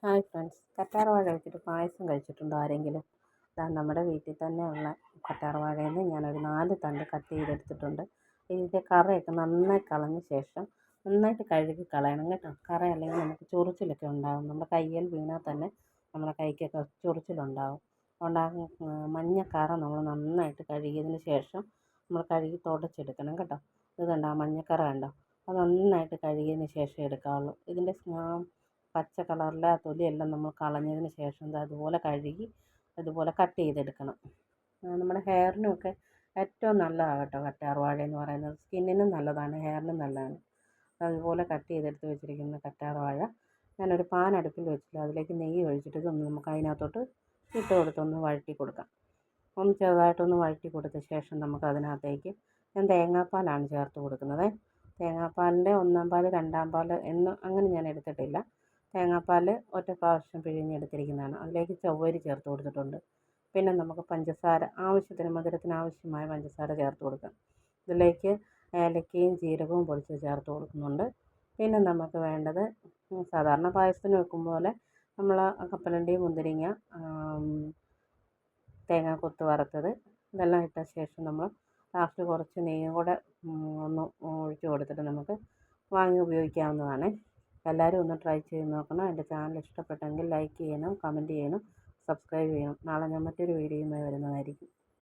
Hi friends, കറ്റാർവാഴ വെച്ചിട്ട് പായസം കഴിച്ചിട്ടുണ്ടോ ആരെങ്കിലും? നമ്മുടെ വീട്ടിൽ തന്നെ ഉള്ള കറ്റാർവാഴയിൽ നിന്ന് ഞാനൊരു 4 തണ്ട് കട്ട് ചെയ്തെടുത്തിട്ടുണ്ട്. ഇതിൻ്റെ കറയൊക്കെ നന്നായി കളഞ്ഞ ശേഷം നന്നായിട്ട് കഴുകി കളയണം കേട്ടോ. കറ അല്ലെങ്കിൽ നമുക്ക് ചൊറിച്ചിലൊക്കെ ഉണ്ടാകും. നമ്മുടെ കയ്യിൽ വീണാൽ തന്നെ നമ്മുടെ കൈക്കൊക്കെ ചൊറിച്ചിലുണ്ടാകും. മഞ്ഞ കറ നമ്മൾ നന്നായിട്ട് കഴുകിയതിന് ശേഷം നമ്മൾ കഴുകി തുടച്ചെടുക്കണം കേട്ടോ. ഇത് കണ്ടോ, ആ മഞ്ഞക്കറ കണ്ടോ? അത് നന്നായിട്ട് കഴുകിയതിന് ശേഷം എടുക്കാവുള്ളൂ. ഇതിൻ്റെ പച്ച കളറിലെ ആ തൊലിയെല്ലാം നമ്മൾ കളഞ്ഞതിന് ശേഷം അതുപോലെ കഴുകി അതുപോലെ കട്ട് ചെയ്തെടുക്കണം. നമ്മുടെ ഹെയറിനുമൊക്കെ ഏറ്റവും നല്ലതാണ് കേട്ടോ കറ്റാർവാഴ എന്ന് പറയുന്നത്. സ്കിന്നിനും നല്ലതാണ്, ഹെയറിനും നല്ലതാണ്. അതുപോലെ കട്ട് ചെയ്തെടുത്ത് വെച്ചിരിക്കുന്ന കറ്റാർവാഴ ഞാനൊരു പാൻ അടുപ്പിൽ വെച്ചിട്ട് അതിലേക്ക് നെയ്യ് ഒഴിച്ചിട്ട് ഇതൊന്ന് നമുക്ക് അതിനകത്തോട്ട് ഇട്ട് കൊടുത്തൊന്ന് വഴറ്റി കൊടുക്കാം. ഒന്ന് ചെറുതായിട്ടൊന്ന് വഴറ്റി കൊടുത്ത ശേഷം നമുക്ക് അതിനകത്തേക്ക് ഞാൻ തേങ്ങാപ്പാലാണ് ചേർത്ത് കൊടുക്കുന്നത്. തേങ്ങാപ്പാലിൻ്റെ 1-ാം പാൽ 2-ാം പാൽ എന്ന് അങ്ങനെ ഞാൻ എടുത്തിട്ടില്ല. തേങ്ങാപ്പാൽ ഒറ്റ പ്രാവശ്യം പിഴിഞ്ഞെടുത്തിരിക്കുന്നതാണ്. അതിലേക്ക് ചവ്വരി ചേർത്ത് കൊടുത്തിട്ടുണ്ട്. പിന്നെ നമുക്ക് പഞ്ചസാര ആവശ്യത്തിന്, മധുരത്തിന് ആവശ്യമായ പഞ്ചസാര ചേർത്ത് കൊടുക്കാം. ഇതിലേക്ക് ഏലക്കയും ജീരകവും പൊടിച്ച് ചേർത്ത് കൊടുക്കുന്നുണ്ട്. പിന്നെ നമുക്ക് വേണ്ടത് സാധാരണ പായസത്തിന് വെക്കും പോലെ നമ്മൾ കപ്പലണ്ടി, മുന്തിരിങ്ങ, തേങ്ങാക്കൊത്ത് വറുത്തത് ഇതെല്ലാം ഇട്ട ശേഷം നമ്മൾ ലാസ്റ്റ് കുറച്ച് നെയ്യും കൂടെ ഒന്ന് ഒഴിച്ച് കൊടുത്തിട്ട് നമുക്ക് വാങ്ങി ഉപയോഗിക്കാവുന്നതാണ്. എല്ലാവരും ഒന്ന് ട്രൈ ചെയ്ത് നോക്കണം. എൻ്റെ ചാനൽ ഇഷ്ടപ്പെട്ടെങ്കിൽ ലൈക്ക് ചെയ്യണം, കമൻറ്റ് ചെയ്യണം, സബ്സ്ക്രൈബ് ചെയ്യണം. നാളെ ഞാൻ മറ്റൊരു വീഡിയോയുമായി വരുന്നതായിരിക്കും.